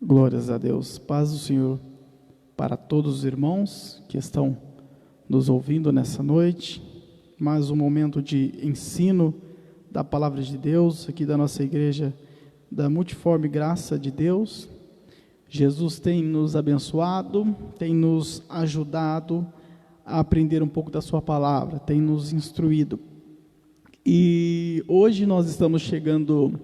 Glórias a Deus, paz do Senhor para todos os irmãos que estão nos ouvindo nessa noite. Mais um momento de ensino da Palavra de Deus, aqui da nossa igreja, da Multiforme Graça de Deus. Jesus tem nos abençoado, tem nos ajudado a aprender um pouco da sua palavra, tem nos instruído. E hoje nós estamos chegando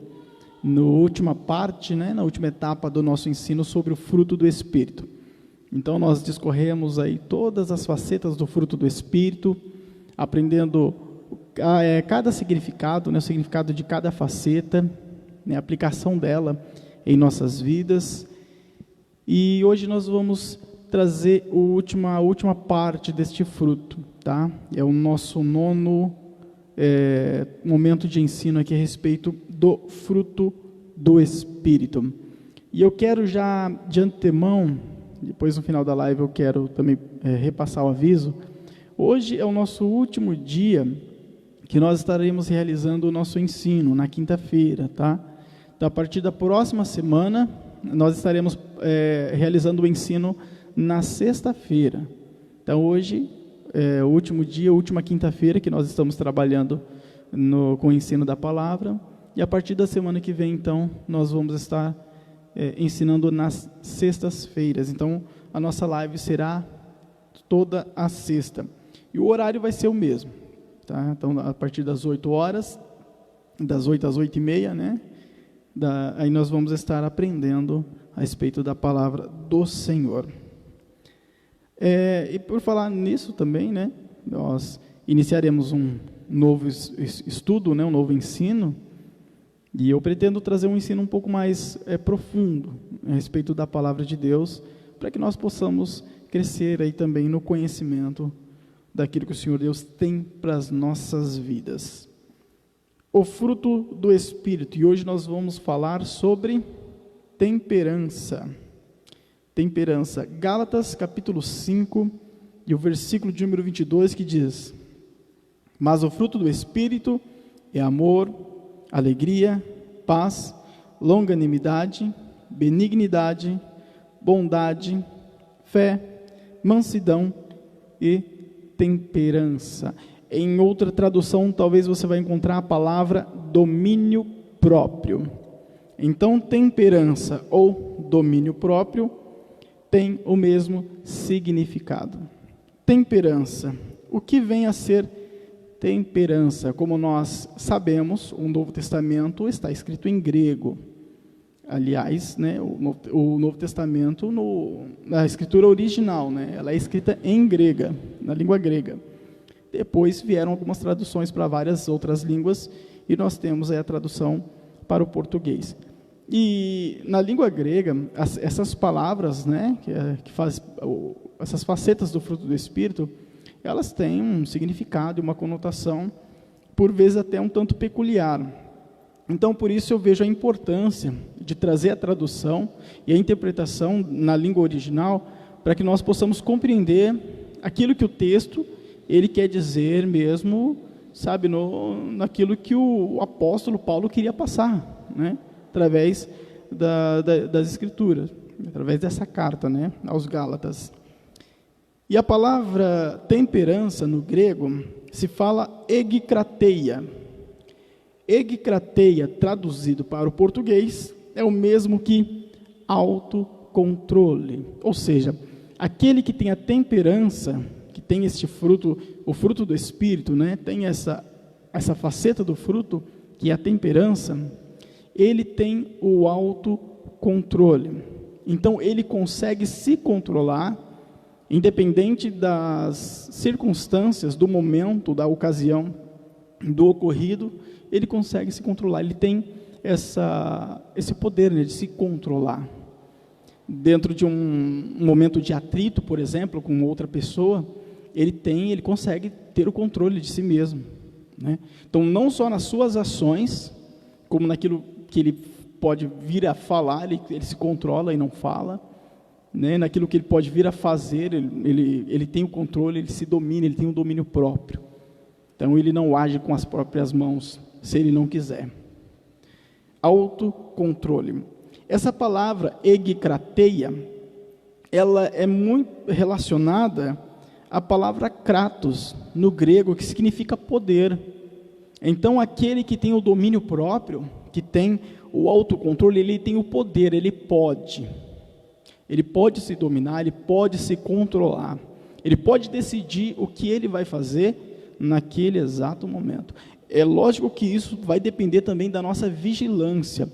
na última parte, na última etapa do nosso ensino sobre o fruto do Espírito. Então nós discorremos aí todas as facetas do fruto do Espírito, aprendendo cada significado, o significado de cada faceta, a aplicação dela em nossas vidas. E hoje nós vamos trazer a última parte deste fruto, tá? É o nosso nono momento de ensino aqui a respeito do fruto do Espírito. E eu quero já de antemão, depois no final da live eu quero também repassar o aviso. Hoje é o nosso último dia que nós estaremos realizando o nosso ensino, na quinta-feira, tá? Então, a partir da próxima semana, nós estaremos realizando o ensino na sexta-feira. Então, hoje é o último dia, a última quinta-feira que nós estamos trabalhando com o ensino da palavra. E a partir da semana que vem, então, nós vamos estar ensinando nas sextas-feiras. Então, a nossa live será toda a sexta. E o horário vai ser o mesmo, tá? Então, a partir das 8 horas, das 8 às 8h30, aí nós vamos estar aprendendo a respeito da palavra do Senhor. E por falar nisso também, nós iniciaremos um novo estudo, um novo ensino, e eu pretendo trazer um ensino um pouco mais profundo a respeito da palavra de Deus, para que nós possamos crescer aí também no conhecimento daquilo que o Senhor Deus tem para as nossas vidas. O fruto do Espírito, e hoje nós vamos falar sobre temperança. Temperança, Gálatas capítulo 5, e o versículo de número 22, que diz: mas o fruto do Espírito é amor, alegria, paz, longanimidade, benignidade, bondade, fé, mansidão e temperança. Em outra tradução, talvez você vai encontrar a palavra domínio próprio. Então, temperança ou domínio próprio tem o mesmo significado. Temperança. O que vem a ser temperança? Como nós sabemos, o Novo Testamento está escrito em grego. Aliás, o Novo Testamento, na escritura original, ela é escrita em grega, na língua grega. Depois vieram algumas traduções para várias outras línguas, e nós temos aí a tradução para o português. E na língua grega, essas palavras, que faz essas facetas do fruto do Espírito, elas têm um significado e uma conotação, por vezes até um tanto peculiar. Então, por isso eu vejo a importância de trazer a tradução e a interpretação na língua original, para que nós possamos compreender aquilo que o texto ele quer dizer mesmo, naquilo que o apóstolo Paulo queria passar, através das Escrituras, através dessa carta, aos Gálatas. E a palavra temperança no grego se fala egikrateia. Egikrateia, traduzido para o português, é o mesmo que autocontrole. Ou seja, aquele que tem a temperança, que tem este fruto, o fruto do Espírito, tem essa faceta do fruto, que é a temperança, ele tem o autocontrole. Então, ele consegue se controlar, independente das circunstâncias, do momento, da ocasião, do ocorrido, ele consegue se controlar. Ele tem esse poder de se controlar. Dentro de um momento de atrito, por exemplo, com outra pessoa, ele consegue ter o controle de si mesmo. Então, não só nas suas ações, como naquilo que ele pode vir a falar, ele se controla e não fala, naquilo que ele pode vir a fazer, ele tem o controle, ele se domina, ele tem um domínio próprio. Então, ele não age com as próprias mãos, se ele não quiser. Autocontrole. Essa palavra egikrateia, ela é muito relacionada à palavra kratos, no grego, que significa poder. Então, aquele que tem o domínio próprio, que tem o autocontrole, ele tem o poder, ele pode se dominar, ele pode se controlar, ele pode decidir o que ele vai fazer naquele exato momento. É lógico que isso vai depender também da nossa vigilância,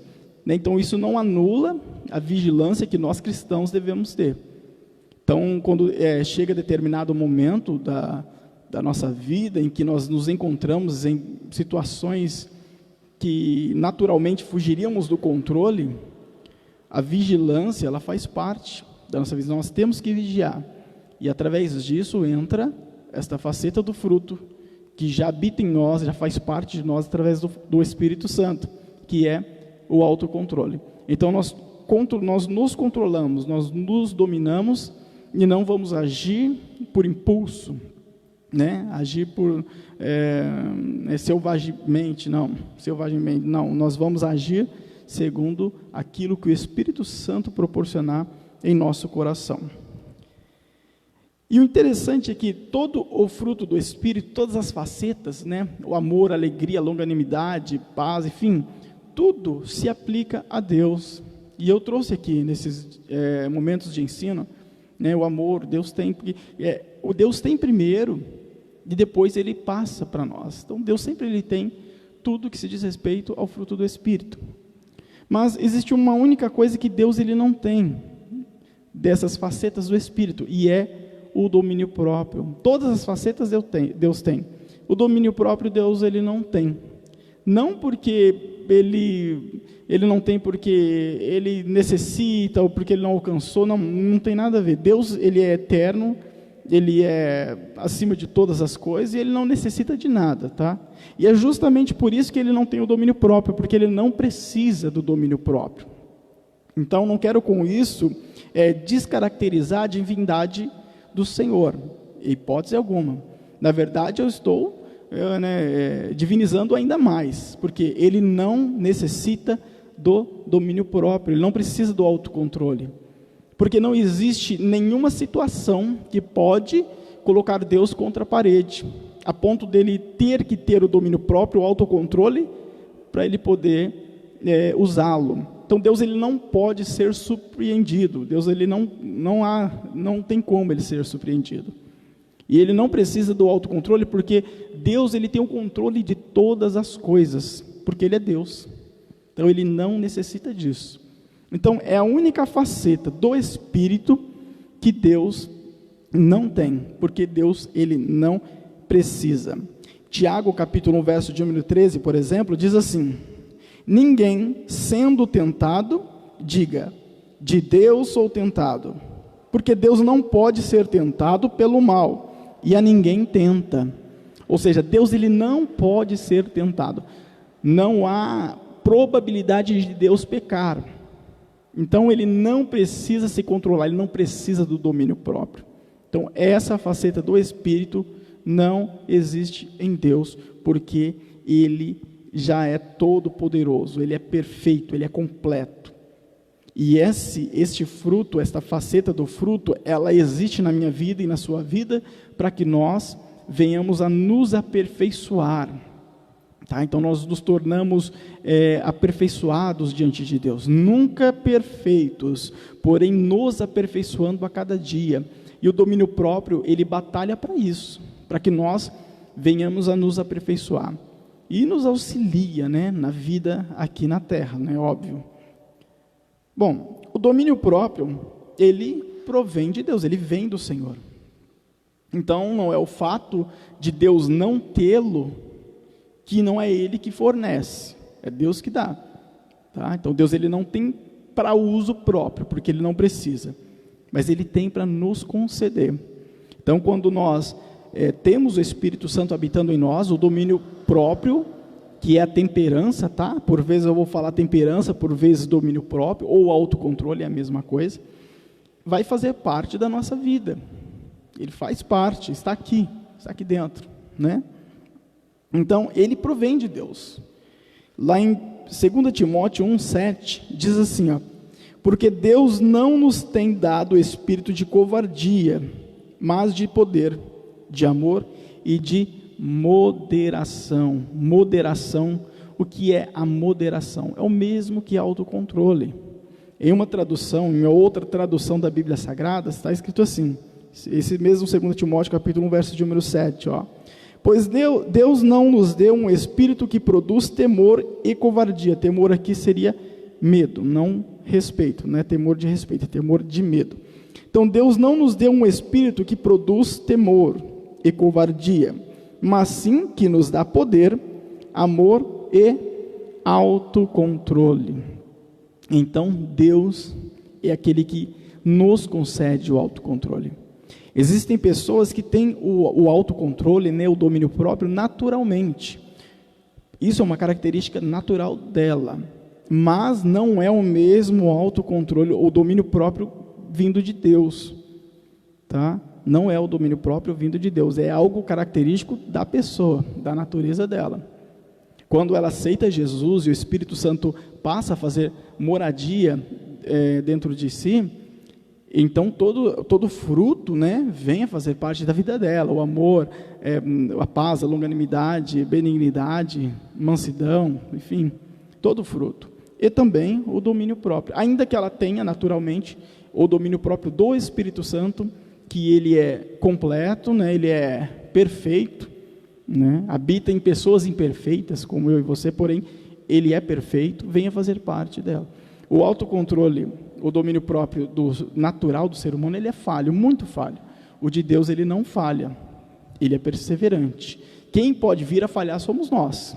né? Então, isso não anula a vigilância que nós cristãos devemos ter. Então, quando chega determinado momento da nossa vida, em que nós nos encontramos em situações que naturalmente fugiríamos do controle, a vigilância, ela faz parte da nossa vida. Nós temos que vigiar, e através disso entra esta faceta do fruto, que já habita em nós, já faz parte de nós, através do Espírito Santo, que é o autocontrole. Então, nós nos controlamos, nós nos dominamos, e não vamos agir por impulso, né? Agir por selvagemente, não, nós vamos agir segundo aquilo que o Espírito Santo proporcionar em nosso coração. E o interessante é que todo o fruto do Espírito, todas as facetas, né? O amor, a alegria, a longanimidade, paz, enfim, tudo se aplica a Deus. E eu trouxe aqui, nesses momentos de ensino, né, o amor, Deus tem, porque o Deus tem primeiro, e depois ele passa para nós. Então, Deus sempre ele tem tudo que se diz respeito ao fruto do Espírito. Mas existe uma única coisa que Deus ele não tem, dessas facetas do Espírito, e é o domínio próprio. Todas as facetas Deus tem. O domínio próprio Deus ele não tem. Não porque ele não tem porque ele necessita, ou porque ele não alcançou, não tem nada a ver. Deus ele é eterno, ele é acima de todas as coisas, e ele não necessita de nada, tá? E é justamente por isso que ele não tem o domínio próprio, porque ele não precisa do domínio próprio. Então, não quero com isso descaracterizar a divindade do Senhor, hipótese alguma. Na verdade, eu estou divinizando ainda mais, porque ele não necessita do domínio próprio, ele não precisa do autocontrole, porque não existe nenhuma situação que pode colocar Deus contra a parede, a ponto dele ter que ter o domínio próprio, o autocontrole, para ele poder usá-lo. Então, Deus ele não pode ser surpreendido. Deus ele não tem como ele ser surpreendido. E ele não precisa do autocontrole, porque Deus ele tem o controle de todas as coisas, porque ele é Deus. Então, ele não necessita disso. Então, é a única faceta do Espírito que Deus não tem, porque Deus ele não precisa. Tiago, capítulo 1, verso de número 13, por exemplo, diz assim: ninguém, sendo tentado, diga, de Deus sou tentado, porque Deus não pode ser tentado pelo mal, e a ninguém tenta. Ou seja, Deus ele não pode ser tentado. Não há probabilidade de Deus pecar. Então, ele não precisa se controlar, ele não precisa do domínio próprio. Então, essa faceta do Espírito não existe em Deus, porque ele já é todo poderoso, ele é perfeito, ele é completo. E este fruto, esta faceta do fruto, ela existe na minha vida e na sua vida, para que nós venhamos a nos aperfeiçoar. Tá? Então, nós nos tornamos aperfeiçoados diante de Deus, nunca perfeitos, porém nos aperfeiçoando a cada dia. E o domínio próprio, ele batalha para isso, para que nós venhamos a nos aperfeiçoar. E nos auxilia, né, na vida aqui na terra, não é óbvio. Bom, o domínio próprio, ele provém de Deus, ele vem do Senhor. Então, não é o fato de Deus não tê-lo, que não é ele que fornece, é Deus que dá. Tá? Então, Deus ele não tem para uso próprio, porque ele não precisa, mas ele tem para nos conceder. Então, quando nós temos o Espírito Santo habitando em nós, o domínio próprio, que é a temperança, tá? Por vezes eu vou falar temperança, por vezes domínio próprio, ou autocontrole, é a mesma coisa, vai fazer parte da nossa vida. Ele faz parte, está aqui dentro, né? Então, ele provém de Deus. Lá em 2 Timóteo 1,7, diz assim, ó, Porque Deus não nos tem dado espírito de covardia, mas de poder, de amor e de moderação. Moderação, o que é a moderação? É o mesmo que autocontrole. Em uma tradução, em outra tradução da Bíblia Sagrada, está escrito assim, esse mesmo 2 Timóteo capítulo 1, verso de número 7, ó. Pois Deus não nos deu um espírito que produz temor e covardia. Temor aqui seria medo, não respeito, não é temor de respeito, é temor de medo. Então Deus não nos deu um espírito que produz temor e covardia, mas sim que nos dá poder, amor e autocontrole. Então Deus é aquele que nos concede o autocontrole. Existem pessoas que têm o autocontrole, né, o domínio próprio naturalmente. Isso é uma característica natural dela, mas não é o mesmo autocontrole ou domínio próprio vindo de Deus, tá? Não é o domínio próprio vindo de Deus, é algo característico da pessoa, da natureza dela. Quando ela aceita Jesus e o Espírito Santo passa a fazer moradia dentro de si, então todo fruto, né, vem a fazer parte da vida dela, o amor, a paz, a longanimidade, benignidade, mansidão, enfim, todo fruto. E também o domínio próprio, ainda que ela tenha naturalmente o domínio próprio do Espírito Santo, que ele é completo, né, ele é perfeito, né, habita em pessoas imperfeitas, como eu e você, porém, ele é perfeito, venha fazer parte dela. O autocontrole, o domínio próprio natural do ser humano, ele é falho, muito falho. O de Deus, ele não falha, ele é perseverante. Quem pode vir a falhar somos nós,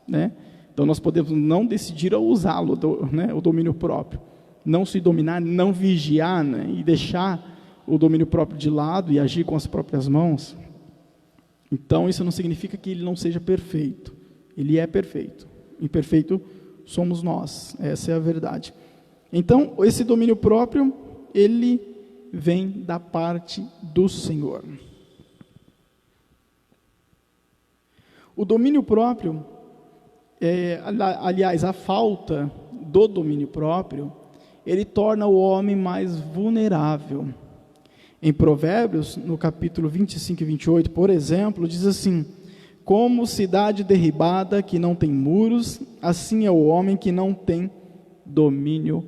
né? Então nós podemos não decidir a usá-lo, né, o domínio próprio, não se dominar, não vigiar, né, e deixar o domínio próprio de lado e agir com as próprias mãos. Então isso não significa que ele não seja perfeito, ele é perfeito, imperfeito somos nós, essa é a verdade. Então esse domínio próprio, ele vem da parte do Senhor. O domínio próprio, aliás, a falta do domínio próprio, ele torna o homem mais vulnerável. Em Provérbios, no capítulo 25 e 28, por exemplo, diz assim: como cidade derribada que não tem muros, assim é o homem que não tem domínio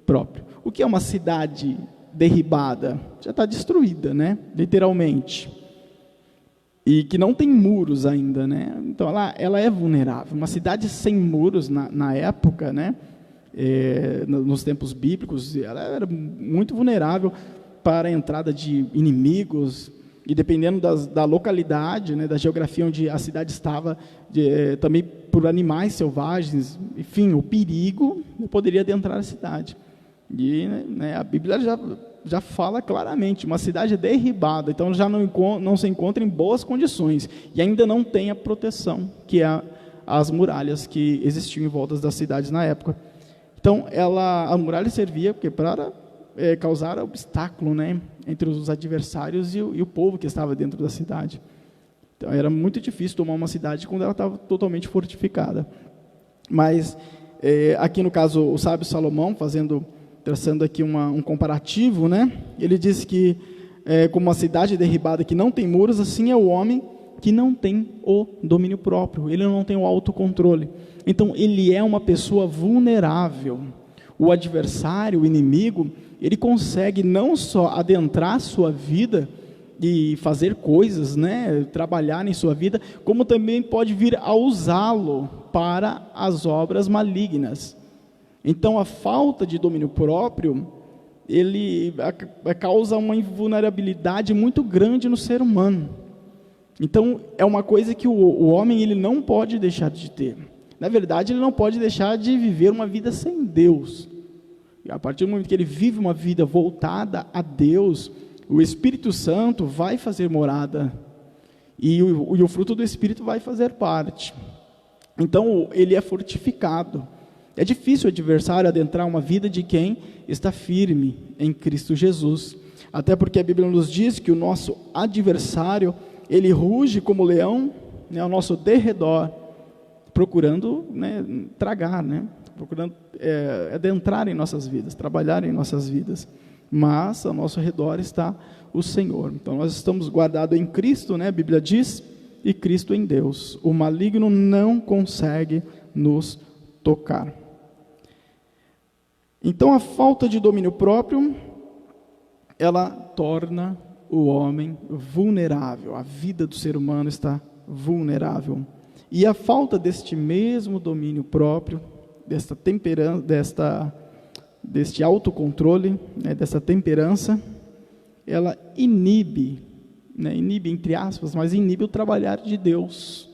próprio. O que é uma cidade derribada? Já está destruída, né? Literalmente. E que não tem muros ainda, né? Então ela é vulnerável. Uma cidade sem muros na época, né? Nos tempos bíblicos, ela era muito vulnerável para a entrada de inimigos, e dependendo da localidade, né, da geografia onde a cidade estava, também por animais selvagens, enfim, o perigo poderia adentrar a cidade. E né, a Bíblia já fala claramente, uma cidade derribada, então já não se encontra em boas condições, e ainda não tem a proteção, que é as muralhas que existiam em volta das cidades na época. Então, a muralha servia para causar obstáculo, né, entre os adversários e o povo que estava dentro da cidade. Então, era muito difícil tomar uma cidade quando ela estava totalmente fortificada. Mas, aqui no caso, o sábio Salomão, traçando aqui um comparativo, né, ele diz que, como uma cidade derribada que não tem muros, assim é o homem que não tem o domínio próprio, ele não tem o autocontrole. Então, ele é uma pessoa vulnerável. O adversário, o inimigo, ele consegue não só adentrar a sua vida e fazer coisas, né, trabalhar em sua vida, como também pode vir a usá-lo para as obras malignas. Então, a falta de domínio próprio, ele causa uma invulnerabilidade muito grande no ser humano. Então, é uma coisa que o homem ele não pode deixar de ter. Na verdade, ele não pode deixar de viver uma vida sem Deus. E a partir do momento que ele vive uma vida voltada a Deus, o Espírito Santo vai fazer morada. E o fruto do Espírito vai fazer parte. Então, ele é fortificado. É difícil o adversário adentrar uma vida de quem está firme em Cristo Jesus. Até porque a Bíblia nos diz que o nosso adversário, ele ruge como leão, né, ao nosso derredor, procurando, né, tragar, né, procurando adentrar em nossas vidas, trabalhar em nossas vidas. Mas ao nosso redor está o Senhor. Então nós estamos guardados em Cristo, né? A Bíblia diz, e Cristo em Deus. O maligno não consegue nos tocar. Então a falta de domínio próprio, ela torna o homem vulnerável. A vida do ser humano está vulnerável. E a falta deste mesmo domínio próprio, desta temperança, deste autocontrole, né, dessa temperança, ela inibe, né, inibe entre aspas, mas inibe o trabalhar de Deus.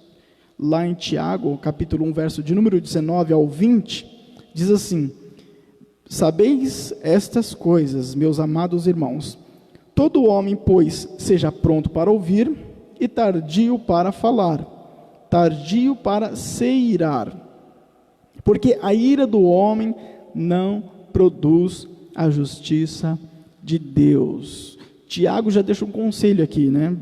Lá em Tiago, capítulo 1, verso de número 19 ao 20, diz assim: sabeis estas coisas, meus amados irmãos, todo homem, pois, seja pronto para ouvir e tardio para falar, tardio para se irar, porque a ira do homem não produz a justiça de Deus. Tiago já deixa um conselho aqui, né?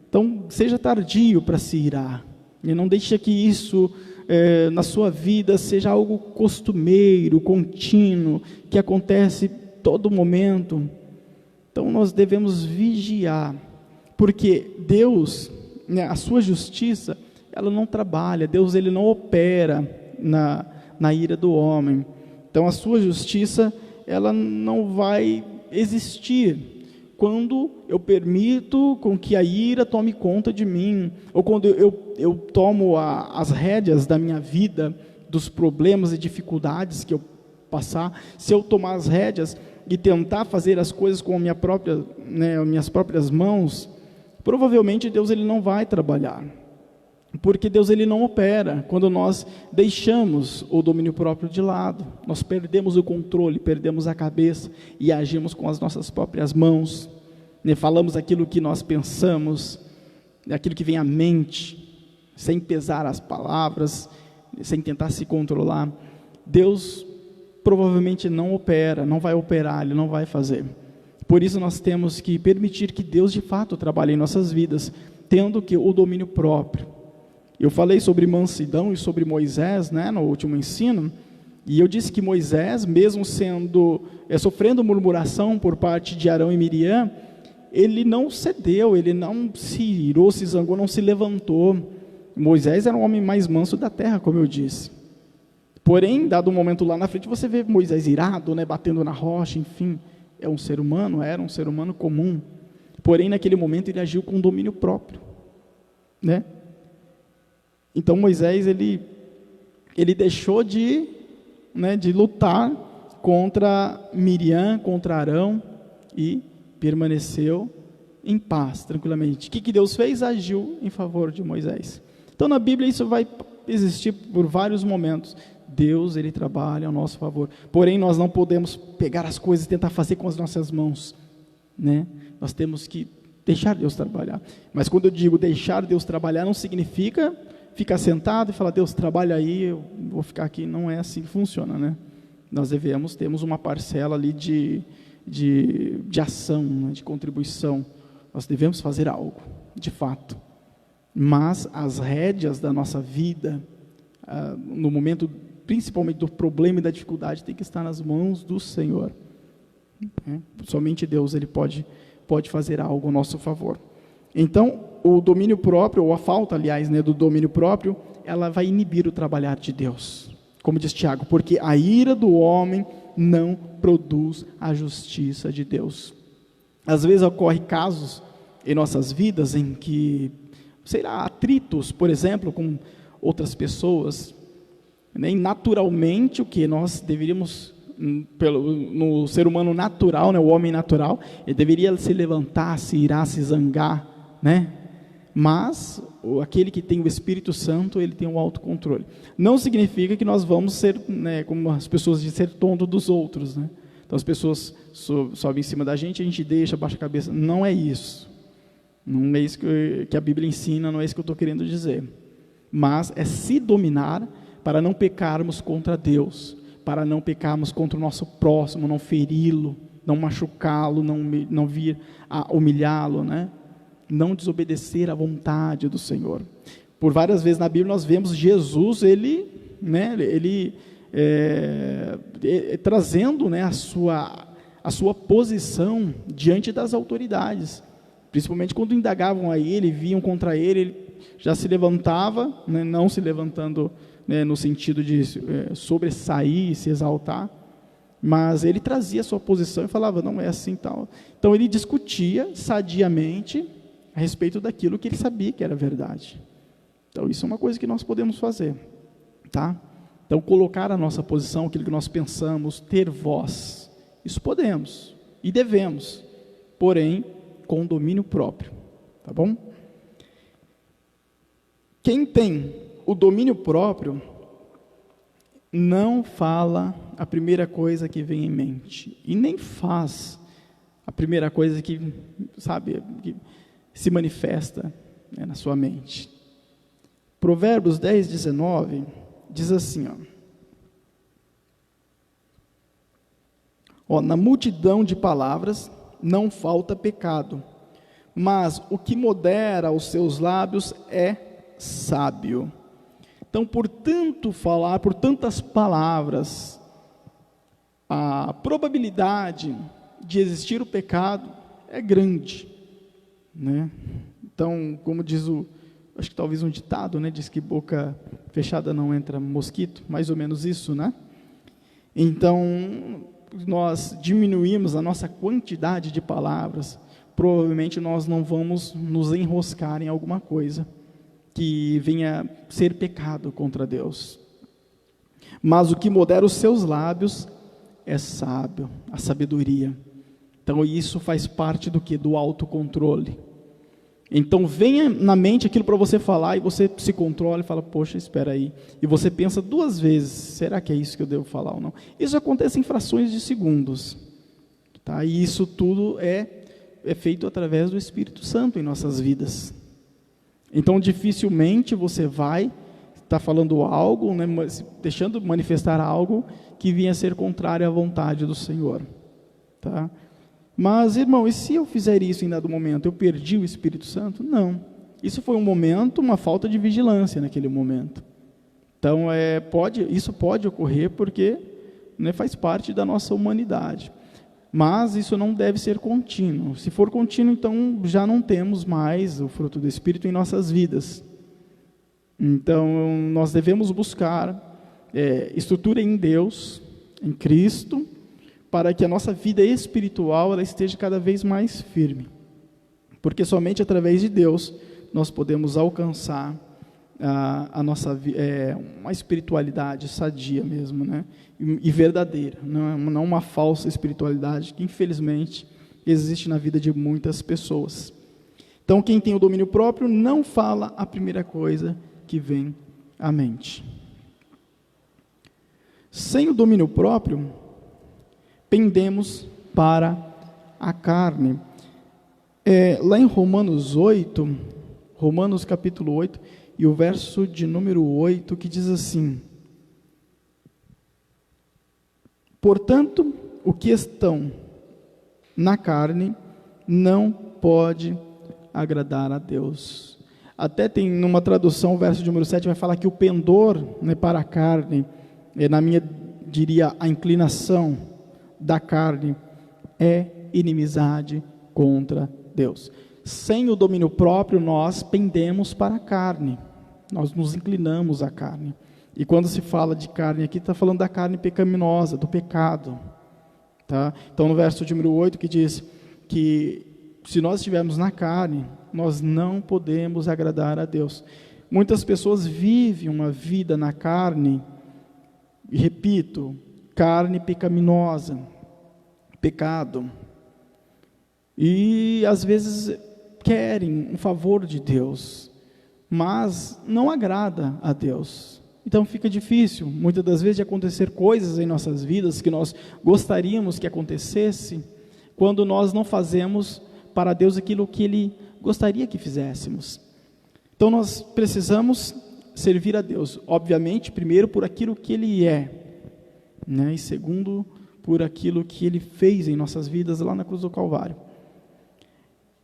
Então, seja tardio para se irar, e não deixe que isso na sua vida seja algo costumeiro, contínuo, que acontece todo momento. Então nós devemos vigiar, porque Deus, né, a sua justiça, ela não trabalha, Deus ele não opera na ira do homem. Então a sua justiça, ela não vai existir quando eu permito com que a ira tome conta de mim, ou quando eu tomo as rédeas da minha vida, dos problemas e dificuldades que eu passar. Se eu tomar as rédeas e tentar fazer as coisas com a minha própria, né, minhas próprias mãos, provavelmente Deus ele não vai trabalhar, porque Deus ele não opera quando nós deixamos o domínio próprio de lado. Nós perdemos o controle, perdemos a cabeça e agimos com as nossas próprias mãos, né? Falamos aquilo que nós pensamos, aquilo que vem à mente, sem pesar as palavras, sem tentar se controlar. Deus provavelmente não opera, não vai operar, Ele não vai fazer. Por isso nós temos que permitir que Deus de fato trabalhe em nossas vidas, tendo que o domínio próprio. Eu falei sobre mansidão e sobre Moisés, né, no último ensino, e eu disse que Moisés, mesmo sofrendo murmuração por parte de Arão e Miriam, ele não cedeu, ele não se irou, se zangou, não se levantou. Moisés era o homem mais manso da terra, como eu disse. Porém, dado um momento lá na frente, você vê Moisés irado, né, batendo na rocha, enfim, era um ser humano comum. Porém, naquele momento ele agiu com domínio próprio, né? Então Moisés ele deixou de lutar contra Miriam, contra Arão, e permaneceu em paz, tranquilamente. O que Deus fez? Agiu em favor de Moisés. Então na Bíblia isso vai existir por vários momentos. Deus ele trabalha ao nosso favor. Porém nós não podemos pegar as coisas e tentar fazer com as nossas mãos, né? Nós temos que deixar Deus trabalhar. Mas quando eu digo deixar Deus trabalhar, não significa ficar sentado e falar: Deus, trabalha aí, eu vou ficar aqui. Não é assim que funciona, né? Nós temos uma parcela ali de ação, né, de contribuição. Nós devemos fazer algo, de fato. Mas as rédeas da nossa vida, no momento principalmente do problema e da dificuldade, tem que estar nas mãos do Senhor. Somente Deus ele pode fazer algo ao nosso favor. Então, o domínio próprio, ou a falta, aliás, né, do domínio próprio, ela vai inibir o trabalhar de Deus. Como diz Tiago, porque a ira do homem não produz a justiça de Deus. Às vezes ocorrem casos em nossas vidas em que, sei lá, atritos, por exemplo, com outras pessoas, né, e naturalmente o que nós deveríamos, no ser humano natural, né, o homem natural, ele deveria se levantar, se irar, se zangar, né? Mas aquele que tem o Espírito Santo, ele tem um autocontrole. Não significa que nós vamos ser, né, como as pessoas dizem, ser tonto dos outros, né? Então as pessoas sobem em cima da gente, a gente deixa, baixa a cabeça. Não é isso. Não é isso que a Bíblia ensina, não é isso que eu estou querendo dizer. Mas é se dominar para não pecarmos contra Deus, para não pecarmos contra o nosso próximo, não feri-lo, não machucá-lo, não vir a humilhá-lo, né? Não desobedecer à vontade do Senhor. Por várias vezes na Bíblia nós vemos Jesus, ele trazendo, né, a sua posição diante das autoridades, principalmente quando indagavam a ele, viam contra ele já se levantava, né, não se levantando, né, no sentido de sobressair, se exaltar, mas ele trazia a sua posição e falava, não é assim tal. Então ele discutia sadiamente a respeito daquilo que ele sabia que era verdade. Então isso é uma coisa que nós podemos fazer, tá? Então colocar a nossa posição, aquilo que nós pensamos, ter voz, isso podemos e devemos, porém com domínio próprio, tá bom? Quem tem o domínio próprio não fala a primeira coisa que vem em mente e nem faz a primeira coisa que, sabe, que se manifesta, né, na sua mente. Provérbios 10:19 diz assim, na multidão de palavras não falta pecado, mas o que modera os seus lábios é sábio. Então, por tanto falar, por tantas palavras, a probabilidade de existir o pecado é grande, né? Então, como diz acho que talvez um ditado, né? Diz que boca fechada não entra mosquito, mais ou menos isso, né? Então, nós diminuímos a nossa quantidade de palavras, provavelmente nós não vamos nos enroscar em alguma coisa que venha ser pecado contra Deus. Mas o que modera os seus lábios é sábio, a sabedoria. Então isso faz parte do que? Do autocontrole. Então venha na mente aquilo para você falar e você se controla e fala, poxa, espera aí. E você pensa 2 vezes, será que é isso que eu devo falar ou não? Isso acontece em frações de segundos, tá? E isso tudo é feito através do Espírito Santo em nossas vidas. Então dificilmente você vai estar falando algo, né, deixando manifestar algo que vinha a ser contrário à vontade do Senhor, tá? Mas, irmão, e se eu fizer isso em dado momento, eu perdi o Espírito Santo? Não. Isso foi um momento, uma falta de vigilância naquele momento. Então, isso pode ocorrer porque, né, faz parte da nossa humanidade. Mas isso não deve ser contínuo. Se for contínuo, então já não temos mais o fruto do Espírito em nossas vidas. Então, nós devemos buscar estrutura em Deus, em Cristo, para que a nossa vida espiritual ela esteja cada vez mais firme. Porque somente através de Deus nós podemos alcançar a nossa uma espiritualidade sadia mesmo, né? E verdadeira, não uma falsa espiritualidade que infelizmente existe na vida de muitas pessoas. Então quem tem o domínio próprio não fala a primeira coisa que vem à mente. Sem o domínio próprio, pendemos para a carne. Lá em Romanos capítulo 8, e o verso de número 8, que diz assim: portanto, o que estão na carne não pode agradar a Deus. Até tem numa tradução, o verso de número 7 vai falar que o pendor, né, para a carne, diria, a inclinação da carne é inimizade contra Deus. Sem o domínio próprio, nós pendemos para a carne, nós nos inclinamos à carne. E quando se fala de carne aqui, está falando da carne pecaminosa, do pecado, tá? Então no verso de número 8 que diz que se nós estivermos na carne, nós não podemos agradar a Deus. Muitas pessoas vivem uma vida na carne, e repito, carne pecaminosa, pecado, e às vezes querem um favor de Deus, mas não agrada a Deus. Então fica difícil, muitas das vezes, de acontecer coisas em nossas vidas que nós gostaríamos que acontecesse, quando nós não fazemos para Deus aquilo que Ele gostaria que fizéssemos. Então nós precisamos servir a Deus, obviamente, primeiro por aquilo que Ele é, né? E segundo, por aquilo que Ele fez em nossas vidas lá na cruz do Calvário.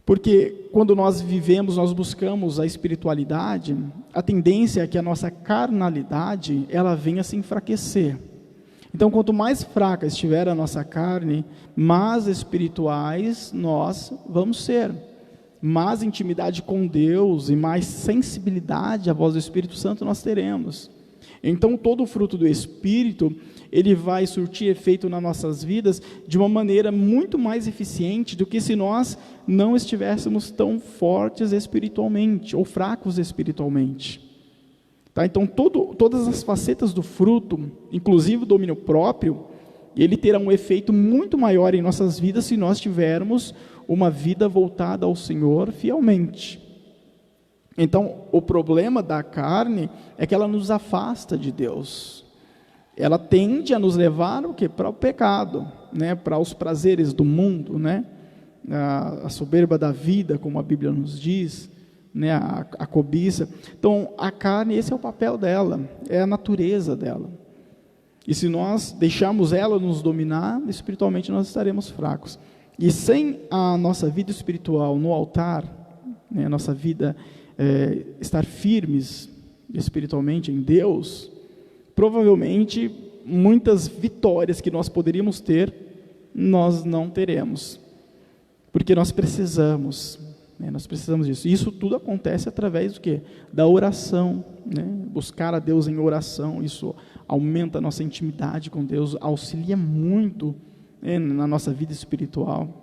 Porque quando nós vivemos, nós buscamos a espiritualidade, a tendência é que a nossa carnalidade, ela venha a se enfraquecer. Então, quanto mais fraca estiver a nossa carne, mais espirituais nós vamos ser. Mais intimidade com Deus e mais sensibilidade à voz do Espírito Santo nós teremos. Então, todo o fruto do Espírito, ele vai surtir efeito nas nossas vidas de uma maneira muito mais eficiente do que se nós não estivéssemos tão fortes espiritualmente, ou fracos espiritualmente. Tá? Então, todas as facetas do fruto, inclusive o domínio próprio, ele terá um efeito muito maior em nossas vidas se nós tivermos uma vida voltada ao Senhor fielmente. Então, o problema da carne é que ela nos afasta de Deus. Ela tende a nos levar o quê? Para o pecado, né? Para os prazeres do mundo, né? A soberba da vida, como a Bíblia nos diz, né? A cobiça. Então, a carne, esse é o papel dela, é a natureza dela. E se nós deixarmos ela nos dominar, espiritualmente nós estaremos fracos. E sem a nossa vida espiritual no altar, né, a nossa vida estar firmes espiritualmente em Deus, provavelmente muitas vitórias que nós poderíamos ter, nós não teremos. Porque nós precisamos disso. E isso tudo acontece através do quê? Da oração, né? Buscar a Deus em oração, isso aumenta a nossa intimidade com Deus, auxilia muito, né, na nossa vida espiritual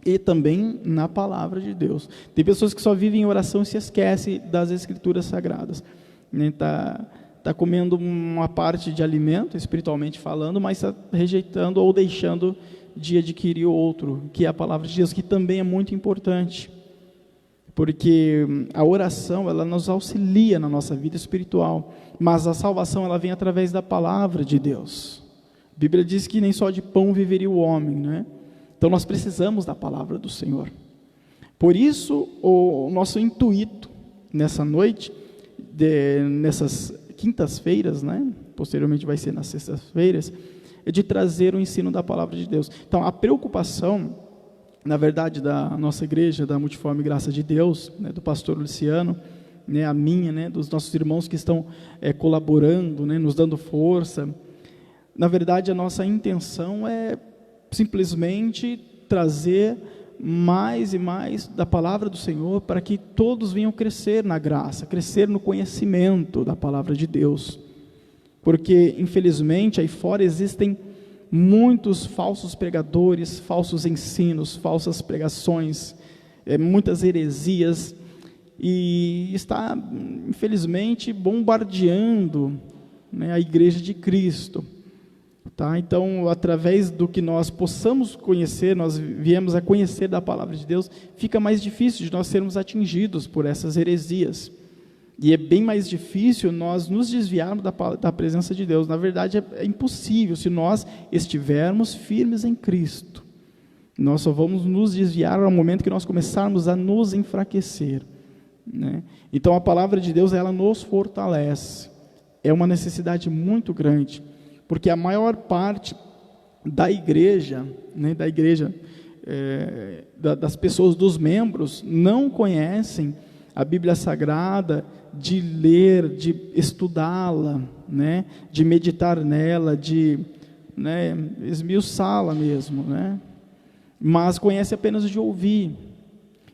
e também na palavra de Deus. Tem pessoas que só vivem em oração e se esquecem das Escrituras Sagradas, né? Tá comendo uma parte de alimento, espiritualmente falando, mas está rejeitando ou deixando de adquirir outro, que é a palavra de Deus, que também é muito importante, porque a oração, ela nos auxilia na nossa vida espiritual, mas a salvação, ela vem através da palavra de Deus. A Bíblia diz que nem só de pão viveria o homem, né? Então nós precisamos da palavra do Senhor. Por isso, o nosso intuito nessa noite, nessas quintas-feiras, né? Posteriormente vai ser nas sextas-feiras, é de trazer o ensino da palavra de Deus. Então, a preocupação, na verdade, da nossa igreja, da Multiforme Graça de Deus, né, do pastor Luciano, né, a minha, né, dos nossos irmãos que estão colaborando, né, nos dando força. Na verdade, a nossa intenção é simplesmente trazer mais e mais da palavra do Senhor, para que todos venham crescer na graça, crescer no conhecimento da palavra de Deus. Porque, infelizmente, aí fora existem muitos falsos pregadores, falsos ensinos, falsas pregações, muitas heresias, e está, infelizmente, bombardeando, né, a igreja de Cristo. Tá? Então, através do que nós possamos conhecer, nós viemos a conhecer da palavra de Deus, fica mais difícil de nós sermos atingidos por essas heresias. E é bem mais difícil nós nos desviarmos da presença de Deus. Na verdade, é impossível se nós estivermos firmes em Cristo. Nós só vamos nos desviar ao momento que nós começarmos a nos enfraquecer, né? Então, a palavra de Deus, ela nos fortalece. É uma necessidade muito grande, porque a maior parte da igreja, né, das pessoas, dos membros, não conhecem a Bíblia Sagrada, de ler, de estudá-la, né, de meditar nela, de, né, esmiuçá-la mesmo, né, mas conhece apenas de ouvir.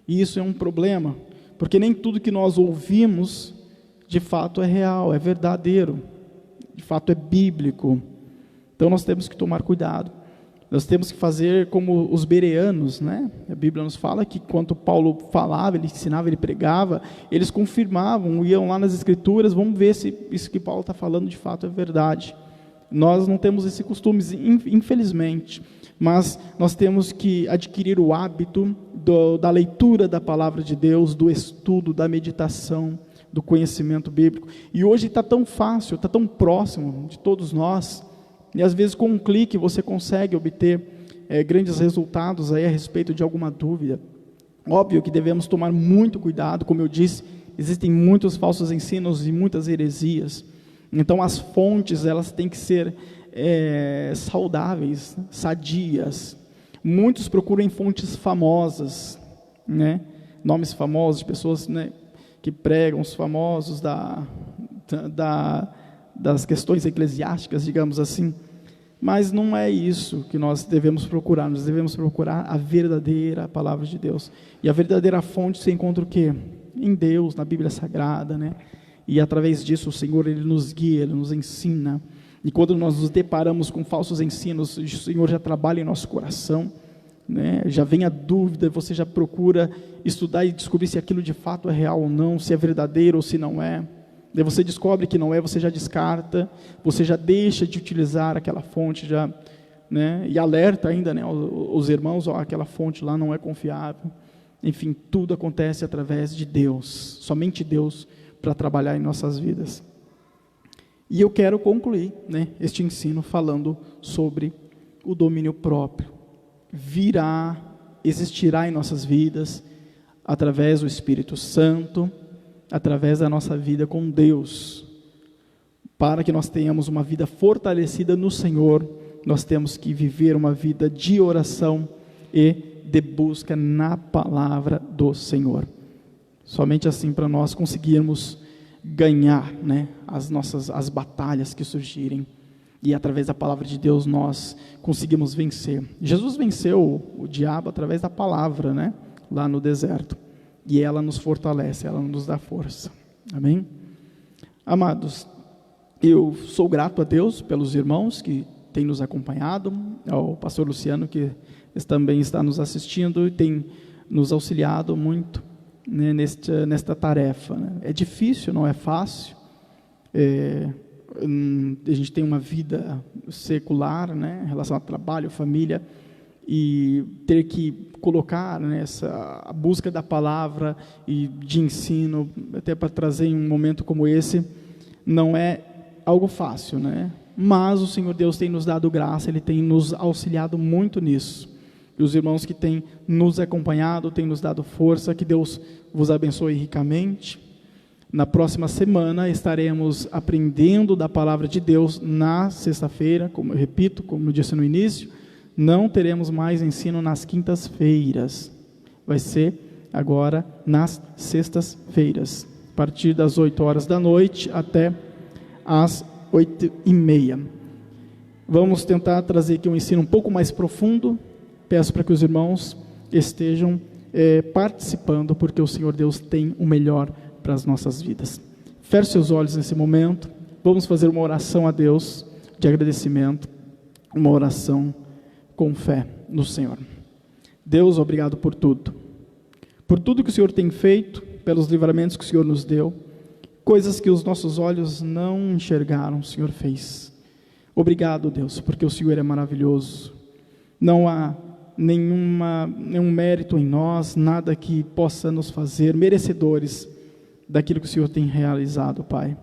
E isso é um problema, porque nem tudo que nós ouvimos de fato é real, é verdadeiro, de fato é bíblico. Então nós temos que tomar cuidado. Nós temos que fazer como os bereanos, né? A Bíblia nos fala que quando Paulo falava, ele ensinava, ele pregava, eles confirmavam, iam lá nas Escrituras, vamos ver se isso que Paulo está falando de fato é verdade. Nós não temos esse costume, infelizmente, mas nós temos que adquirir o hábito da leitura da palavra de Deus, do estudo, da meditação, do conhecimento bíblico. E hoje está tão fácil, está tão próximo de todos nós, e às vezes com um clique você consegue obter grandes resultados aí a respeito de alguma dúvida. Óbvio que devemos tomar muito cuidado, como eu disse, existem muitos falsos ensinos e muitas heresias. Então as fontes, elas têm que ser saudáveis, sadias. Muitos procuram fontes famosas, né? Nomes famosos de pessoas, né, que pregam, os famosos das questões eclesiásticas, digamos assim, Mas não é isso que nós devemos procurar. Nós devemos procurar a verdadeira palavra de Deus. E a verdadeira fonte se encontra o quê? Em Deus, na Bíblia Sagrada, né? E através disso o Senhor, Ele nos guia, Ele nos ensina. E quando nós nos deparamos com falsos ensinos, o Senhor já trabalha em nosso coração, né? Já vem a dúvida, você já procura estudar e descobrir se aquilo de fato é real ou não, se é verdadeiro ou se não é. Daí você descobre que não é, você já descarta, você já deixa de utilizar aquela fonte, já, né? E alerta ainda, né, os irmãos, ó, aquela fonte lá não é confiável. Enfim, tudo acontece através de Deus, somente Deus para trabalhar em nossas vidas. E eu quero concluir, né, este ensino falando sobre o domínio próprio. Existirá em nossas vidas, através do Espírito Santo, através da nossa vida com Deus. Para que nós tenhamos uma vida fortalecida no Senhor, nós temos que viver uma vida de oração e de busca na palavra do Senhor. Somente assim para nós conseguirmos ganhar, né, as batalhas que surgirem. E através da palavra de Deus nós conseguimos vencer. Jesus venceu o diabo através da palavra, né, lá no deserto. E ela nos fortalece, ela nos dá força. Amém? Amados, eu sou grato a Deus pelos irmãos que têm nos acompanhado, ao pastor Luciano que também está nos assistindo e tem nos auxiliado muito, né, nesta tarefa, né? É difícil, não é fácil. A gente tem uma vida secular, né, em relação a trabalho, família, e ter que colocar, né, a busca da palavra e de ensino, até para trazer em um momento como esse, não é algo fácil, né? Mas o Senhor Deus tem nos dado graça, Ele tem nos auxiliado muito nisso. E os irmãos que têm nos acompanhado, têm nos dado força, que Deus vos abençoe ricamente. Na próxima semana estaremos aprendendo da palavra de Deus na sexta-feira, como eu repito, como eu disse no início, não teremos mais ensino nas quintas-feiras, vai ser agora nas sextas-feiras, a partir das 8 horas da noite até às 8h30. Vamos tentar trazer aqui um ensino um pouco mais profundo. Peço para que os irmãos estejam participando, porque o Senhor Deus tem o melhor para as nossas vidas. Feche seus olhos nesse momento, vamos fazer uma oração a Deus de agradecimento, uma oração com fé no Senhor. Deus, obrigado por tudo que o Senhor tem feito, pelos livramentos que o Senhor nos deu, coisas que os nossos olhos não enxergaram, o Senhor fez. Obrigado, Deus, porque o Senhor é maravilhoso. Não há nenhum mérito em nós, nada que possa nos fazer merecedores daquilo que o Senhor tem realizado, Pai.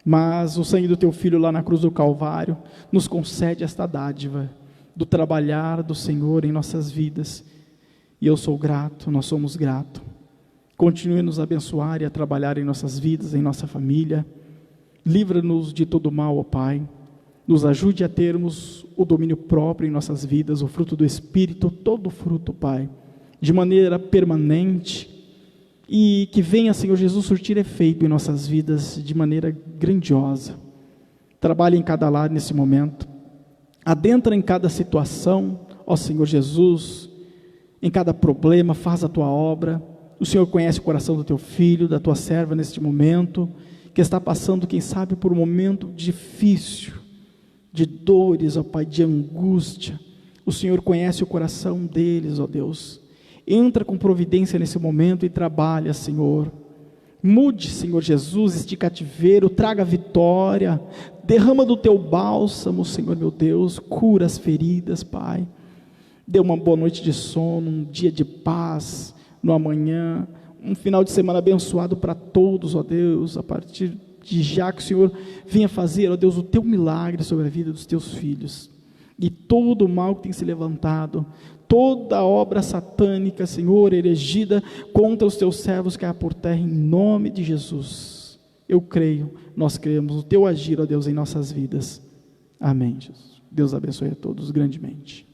Mas o sangue do Teu Filho lá na cruz do Calvário nos concede esta dádiva do trabalhar do Senhor em nossas vidas. E eu sou grato, nós somos gratos. Continue a nos abençoar e a trabalhar em nossas vidas, em nossa família. Livra-nos de todo mal, ó Pai. Nos ajude a termos o domínio próprio em nossas vidas, o fruto do Espírito, todo fruto, Pai, de maneira permanente, e que venha, Senhor Jesus, surtir efeito em nossas vidas de maneira grandiosa. Trabalhe em cada lado nesse momento, adentra em cada situação, ó Senhor Jesus, em cada problema, faz a Tua obra. O Senhor conhece o coração do Teu filho, da Tua serva neste momento, que está passando, quem sabe, por um momento difícil, de dores, ó Pai, de angústia. O Senhor conhece o coração deles, ó Deus. Entra com providência nesse momento e trabalha, Senhor. Mude, Senhor Jesus, este cativeiro, traga vitória, derrama do Teu bálsamo, Senhor meu Deus, cura as feridas, Pai. Dê uma boa noite de sono, um dia de paz no amanhã, um final de semana abençoado para todos, ó Deus, a partir de já que o Senhor venha fazer, ó Deus, o Teu milagre sobre a vida dos Teus filhos, e todo o mal que tem se levantado, toda obra satânica, Senhor, erigida contra os Teus servos, caia por terra em nome de Jesus. Eu creio, nós cremos no Teu agir, ó Deus, em nossas vidas. Amém, Jesus. Deus abençoe a todos grandemente.